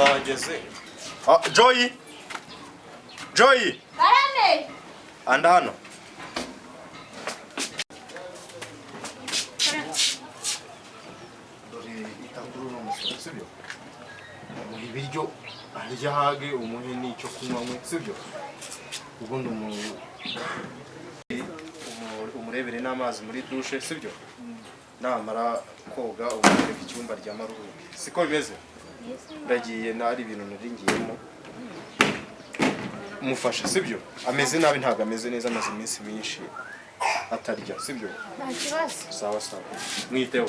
Bageze. Joy. Joy. Karame. Anda hano. Dore itakuru no musibyo. Muri biryo arya hage umuhe n'icyo kunywa mwe sibyo. Ubundi umurebere n'amazi muri douche sibyo. Namara koga umureka icyumba rya maruhuke. Siko bimeze? Ndagiye nari ibintu naringiyemo. Mufasha sibyo? Ameze nabi ntago ameze neza amaze iminsi myinshi atarya sibyo? Nta kibazo. Sawa sawa. Mwiteho.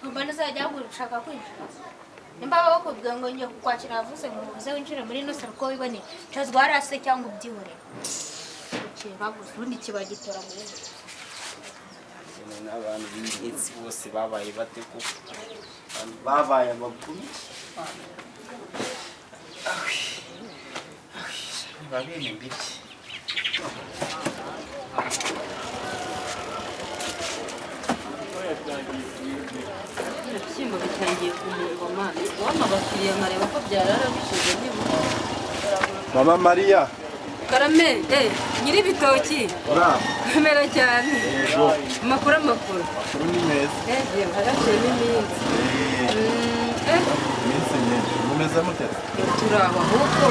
Mbona zajya gushaka kwinjira. Nimba bakubwiye ngo ngiye kukwakira avuze ngo uze winjire muri no sarko wibone. Cyazwa harase cyangwa ubyihore. Baguze ubundi kibagitora mu rugo. N'abantu b'ingenzi bose babaye bate ko babaye abakuru babene mbiki Ibishyimbo bitangiye kumungoma wama abakiriya nkareba ko byarara bishize nibuka Mama Maria. Karame nyiri ibitoki kamera cyane amakuru Kuri ni meza. harashye n'iminsi Iminsi myinshi. Mumeze mute? turaba ahubwo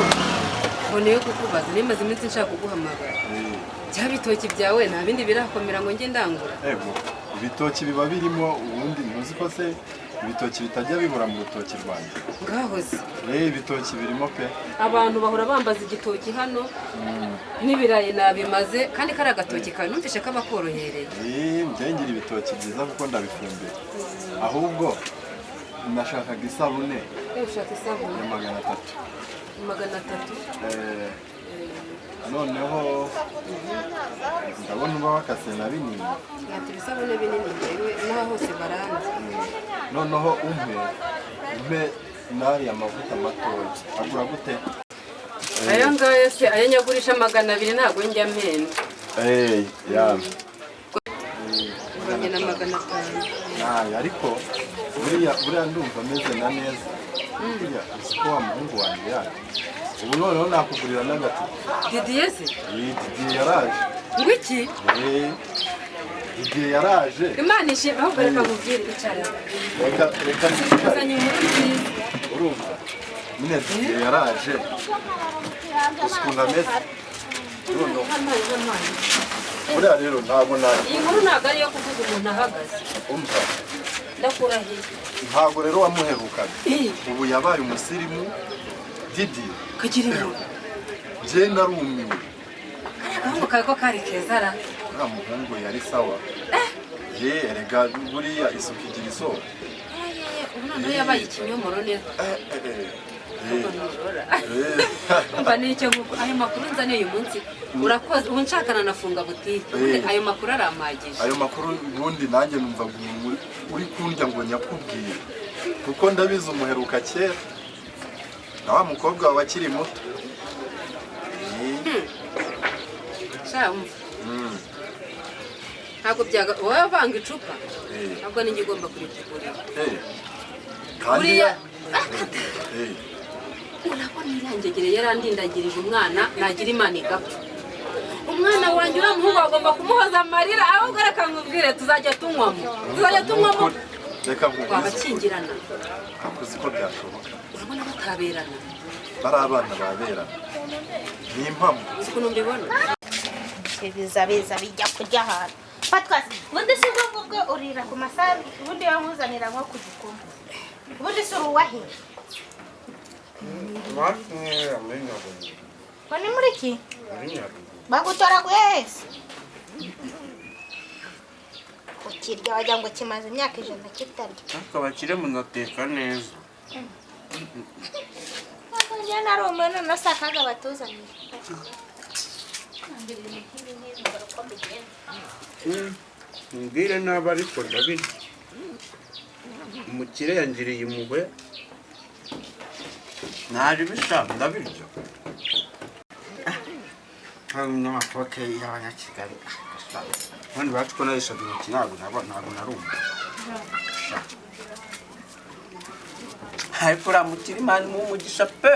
mboneye kukubaza nimaze iminsi nshaka kuguhamagara bya bitoki byawe nta bindi birakomera ngo njye ndangura Ego. Ibitoki biba birimo ubundi ntuzi ko se ibitoki bitajya bibura mu rutoki rwanjye. ngahoze Ibitoki birimo pe. abantu bahora bambaza igitoki hano n'ibirayi nabimaze kandi kari agatoki kawe numvishe ko abakorohereye Njye ngira ibitoki byiza kuko ndabifumbira. Ahubwo nashakaga isabune ushaka isabune ya 300. 300 Noneho ndabona uba wakase na binini. yati isabune binini yewe naho hose baranze Noneho umpe nari amavuta matoya. Agura gute? aya ngaya se aya nyagurisha 200 ntago njya mpenda ya. uranye na 500 Ariko buriya ndumva ameze na neza. Buriya siko wa muhungu wanjye yaje. Ubu noneho nakugurira n'agati. Didier se Didier yaraje. ngwiki Didier yaraje. Imana ishimwe ahubwo reka nkubwire icara Reka uzanye inkuru nziza urumva. Nyine Didier yaraje. Usikunda ameze. Buriya rero ntabwo iyi nkuru ntabwo ari iyo kuvuga umuntu ahagaze umva. ndakurahiye Ntabwo rero wamuherukaga. Ubu yabaye umusirimu Didier. kagira inkuru Je narumiwe. agahungu kawe ko kari keza ra Nta muhungu yari sawa. Erega buriya isuku igira isoko. ubu noneho yabaye ikinyomoro neza umva n'icyo nguko ayo makuru nzaniye uyu munsi urakoze ubu nshakana nafunga butike ayo makuru arampagije Ayo makuru ubundi nanjye numva umuntu uri kundya ngo nyakubwiye kuko ndabizi umuheruka kera na wa mukobwa wawe akiri muto. ntabwo byaga wowe vanga icupa ntabwo ninjye ugomba kurikigurira buriya urabona irangegere yarandindagirije umwana nagira imana igapfa umwana wanjye uriya muhungu agomba kumuhoza amarira ahubwo reka nkubwire tuzajya tunywamo reka nkubwize twabakingirana ntabwo uzi ko byashoboka. urabona bataberana bari abana baberana ni impamo. uzi ukuntu mbibona Biza bijya kujya ahantu. Fatwa ubundi si bwo urira ku masabi ubundi yankuzanira nko ku gikoma. Ubundi si uruwahe. Wani muri ki? Bagutora gwese. Ukirya wajya ngo kimaze imyaka 100 kitarya. akabakire munateka neza Njye nari umuntu nasakaga batuzaniye. mbwire nabi ariko ndabirya umukire yangiriye impuhwe naje bishaka ndabirya n'amafoke y'abanyakigali ubundi bacu ko narishaga intoki ntabwo narumva ariko uriya mukire imana imuha umugisha pe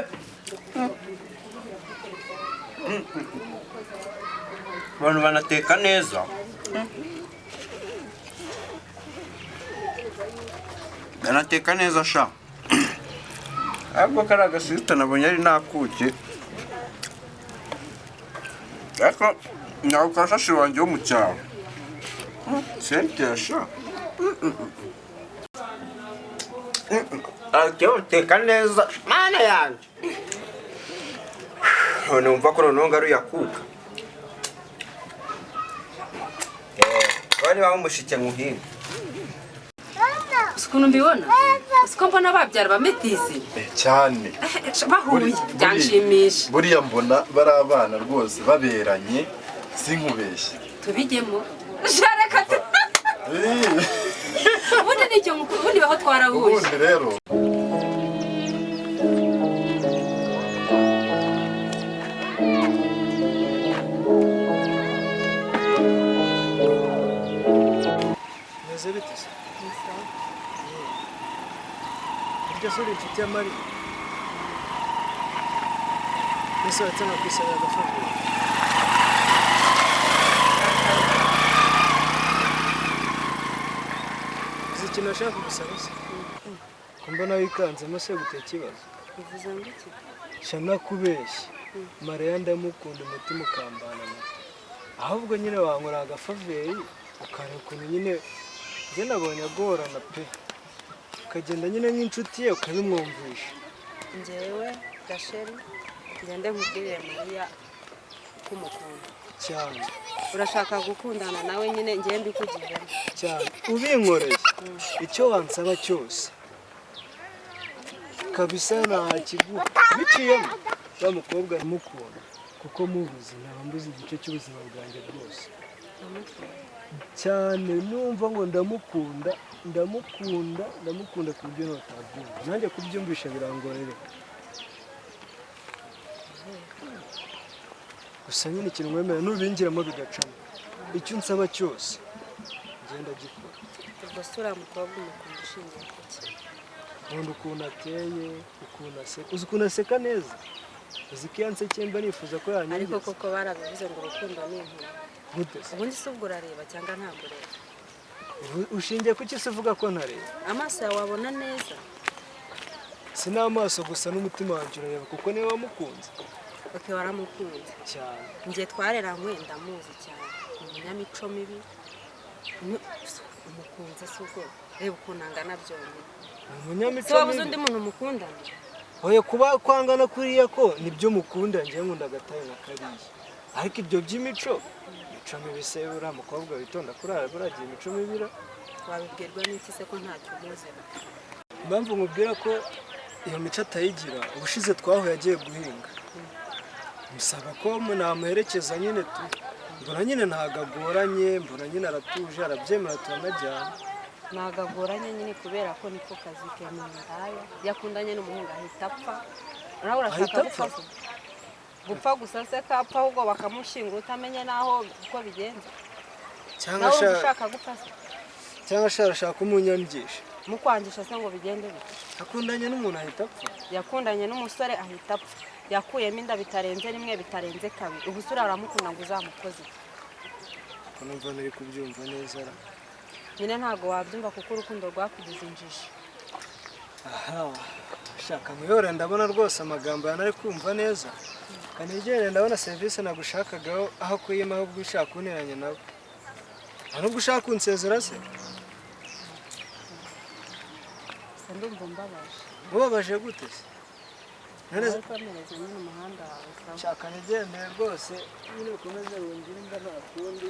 abantu banateka neza banateka neza sha ahubwo kari agasisita nabonye ari nakuki ariko ntabwo kashashi wanjye wo mu cyaro sente sha ateka neza mana yanjye numva ko noneho ngaruye akuka bari bamushike nguhinga ukuntu mbibona siko mbona babyara bametisi cyane bahuye byanshimisha buriya mbona bari abana rwose baberanye sinkubeshye tubijyemo shareka ubundi nicyo ubundi baho twarahuye ubundi rero meze bite se iryo sura inshuti ya Mariya mbese watanga kwisabira agafunguro uzi ikintu ashaka kugusaba se ko mbona wikanzemo se guteye ikibazo bivuze ngo iki shana kubeshya Mariya ndamukunda umutima ukambana muto ahubwo nyine wankora agafaveri ukareba ukuntu nyine njye nabonye agorana pe ukagenda nyine nk'inshuti ye ukabimwumvisha njyewe gasheri ngende nkubwirire Mariya ko umukunda cyane urashaka gukundana nawe nyine ngiye mbikugiramo cyane ubinkoreye icyo wansaba cyose kabisa ntakiguha biciyemo wa mukobwa aramukunda kuko mubuze naba mbuze igice cy'ubuzima bwanjye bwose cyane numva ngo ndamukunda ku buryo ntabyumva nanjye kubyumvisha birangorera gusa nyine ikintu mwemera nubingiramo bigacamo icyo unsaba cyose ngenda gikora ubwo se uriya mukobwa umukunda ushingiye ku ki nkunda ukuntu ateye ukuntu aseka uzi ukuntu aseka neza uzi ko iyo ansekeye mba nifuza ko yanyegeza ariko koko barabivuze ngo urukundo ni inkuru gute se ubundi se ubwo urareba cyangwa ntabwo ureba ushingiye ku ki se uvuga ko ntareba amaso yawe abona neza si n'amaso gusa n'umutima wanjye urareba kuko niwe wamukunze oke waramukunze cyane njye twareranywe ndamuzi cyane ni umunyamico mibi umukunze si ubwo reba ukuntu angana byonyine ni umunyamico se wabuze mibi undi muntu mukundana oya kuba kwangana kuriya ko nibyo mukunda njyewe nkunda agataye na kariya ariko ibyo by'imico mico mibi se uriya mukobwa witonda kurara buragira imico mibira wabibwirwa n'iki se ko ntacyo umuzima impamvu nkubwira ko iyo mico atayigira ubushize twahuye agiye guhinga musaba ko namuherekeza nyine mbona nyine ntabwo agoranye mbona nyine aratuje arabyemera turanajyana ntabwo agoranye nyine kubera ko niko kazi ke mu ndaya yakundanye n'umuhungu ahita apfa nawe urashaka gupfa gusa se kapfa ahubwo bakamushyingura utamenye n'aho uko bigenze cyangwa ashaka kumunyangisha mukwangisha se ngo bigende bite akundanye n'umuntu ahita apfa yakundanye n'umusore ahita apfa yakuyemo inda bitarenze rimwe bitarenze kabiri ubu se uraramukunda ngo uzamukoze ko numva nari kubyumva neza nyine ntabwo wabyumva kuko urukundo rwakugize injiji aha shaka muyore ndabona rwose amagambo yanari kumva neza kanegere ndabona serivisi nagushakagaho aho kuyima ahubwo ushaka kunteranya nawe nubwo ushaka kunsezera se ndumva mbabaje mubabaje gute se nari kwamereza nyine umuhanda wawe sawa shaka nigende rwose nyine ukomeze wongere imba nta kundi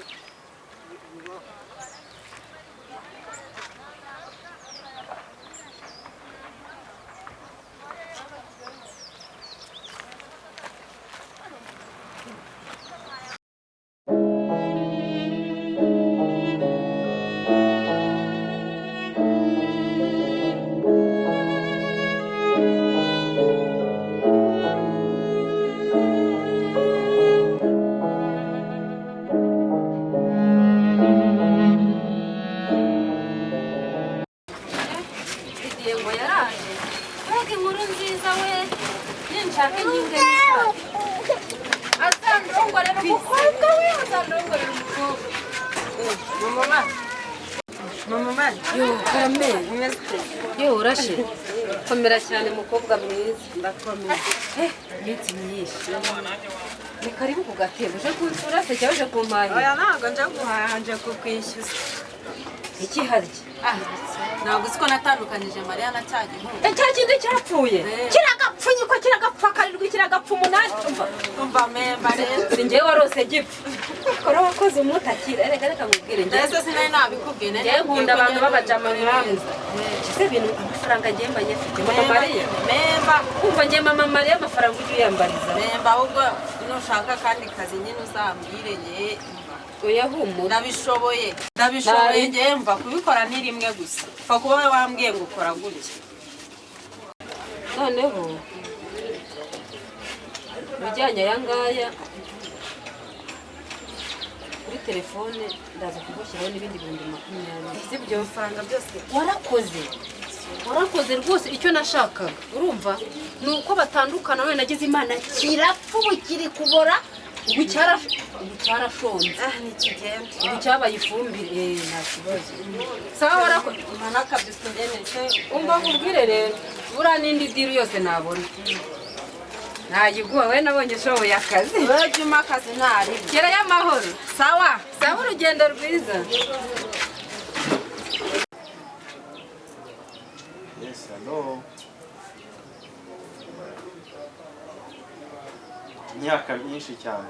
inkuru nziza we ninshaka inkinge n'isano azandongorera umukobwa we azandongorera umukobwa mama mani yo karame yo urashe komera cyane mukobwa mwiza ndakomeye iminsi myinshi ni karibu ku gatebo uje kunsura se cyangwa uje kumpahira oya ntabwo nje guhaha nje kukwishyuza iki harya ntabwo uzi ko natandukanije mariya na cya gihugu cya kindi cyapfuye kiragapfunyiko kiragapfa karindwi kiragapfa umunani umva memba rero si njyewe warose gipfa kora wakoze umutakira reka nkubwire njyewe sinari nabikubwiye njyewe nkunda abantu b'abajama nk'amwe ese ibintu amafaranga njyewe mba nyafite mama mariya memba kumva njyewe mama mariya amafaranga ujye uyambariza memba ahubwo nushaka kandi kazi nyine uzambwire njyewe uyahumura ndabishoboye njyewe mva kubikora ni rimwe gusa pfa kuba wambwiye ngo ukora gutya noneho bijyanye aya ngaya kuri telefone ndaza kugushyiraho n'ibindi bihumbi 20 ese ibyo mafaranga byose warakoze rwose icyo nashakaga urumva ni uko batandukana we nagize imana kirapfa ubu kiri kubora ubu cyarashonze ni kigenda ubu cyabaye ifumbire nta kibazo sawa warakoze imana akabyusa ngenese umva nkubwire rero buriya n'indi diru yose nabona ntayiguha we nabonye ushoboye akazi wowe jya umpa akazi ntari gerayo amahoro sawa urugendo rwiza Yes, hello. Imyaka myinshi cyane.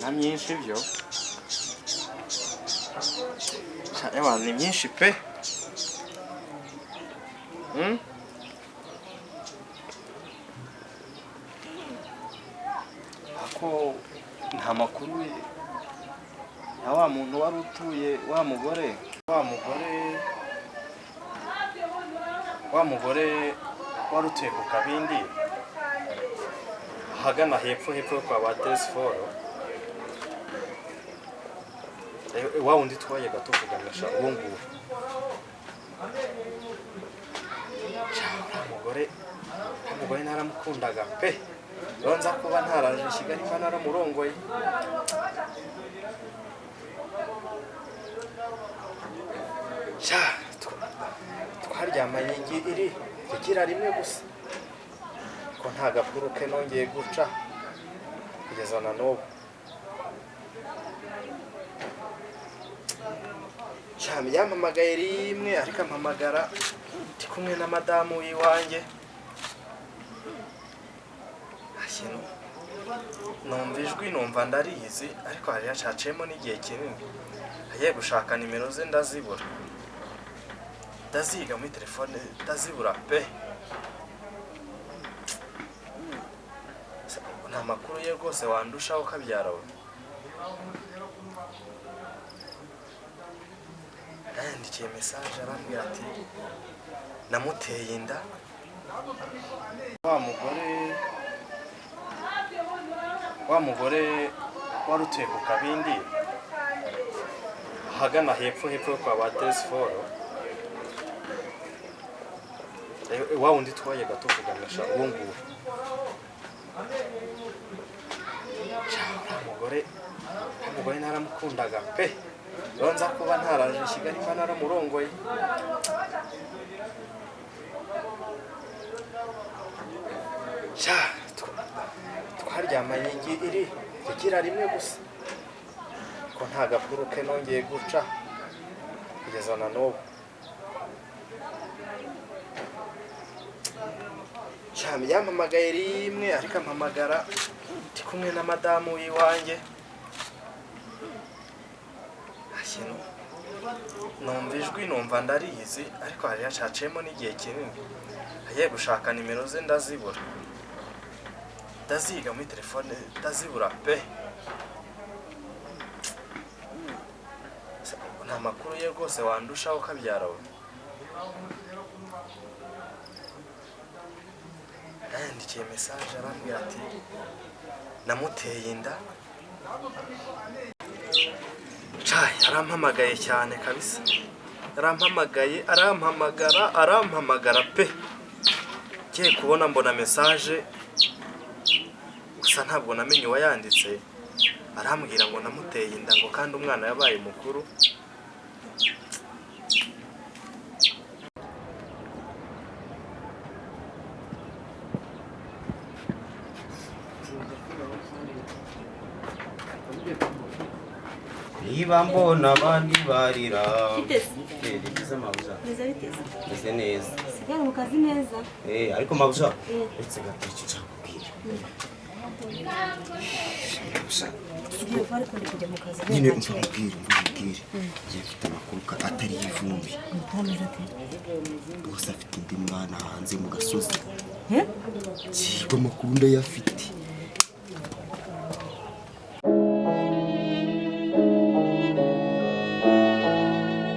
Na myinshi byo. Ewa ni myinshi pe. Ako nta makuru ya wa muntu wari utuye wa mugore wari utuye ku Kabindi ahagana hepfo kwa ba Tesforo wa wundi twaye gatuvuganisha uwo nguwo umugore naramukundaga pe ronza kuba ntaraje Kigali mba naramurongoye twaryamanye igira rimwe gusa ko nta gakuru ke nongeye guca kugeza na n'ubu yampamagaye rimwe ariko ampamagara ndi kumwe na madamu w'iwanjye numva ijwi numva ndarizi ariko hari hacaciyemo n'igihe kinini agiye gushaka nimero ze ndazibura ndaziga muri telefone ndazibura pe nta makuru ye rwose wandushaho kabyara we yandikiye message arambwira ati namuteye inda wa mugore wari utuye ku Kabindi ahagana hepfo kwa ba Tesforo wa wundi twaye gatuvuganisha uwo nguwo umugore naramukundaga pe ronza kuba ntaraje Kigali mba naramurongoye twaryamanye igira rimwe gusa ko nta gakuru ke nongeye guca kugeza na n'ubu yampamagaye rimwe ariko ampamagara ndi kumwe na madamu w'iwanjye numva ijwi numva ndarizi ariko hari hacaciyemo n'igihe kinini agiye gushaka nimero ze ndazibura ndaziga muri telefone ndazibura pe nta makuru ye rwose wandushaho kabyara we yandikiye message arambwira ati namuteye inda arampamagaye cyane kabisa arampamagara pe. Ngiye kubona mbona message gusa ntabwo namenye uwayanditse. Arambwira ngo namuteye inda ngo kandi umwana yabaye mukuru. niba mbona abandi barira bigize mabuja bize neza sigara mu kazi neza ariko mabuja uretse gato icyo cyakubwira sigiye fari ko kujya mu kazi nyine umubwire ngiye mfite amakuru atari y'ivumbi gusa afite indi mwana hanze mu gasozi kigo amakuru ndayafite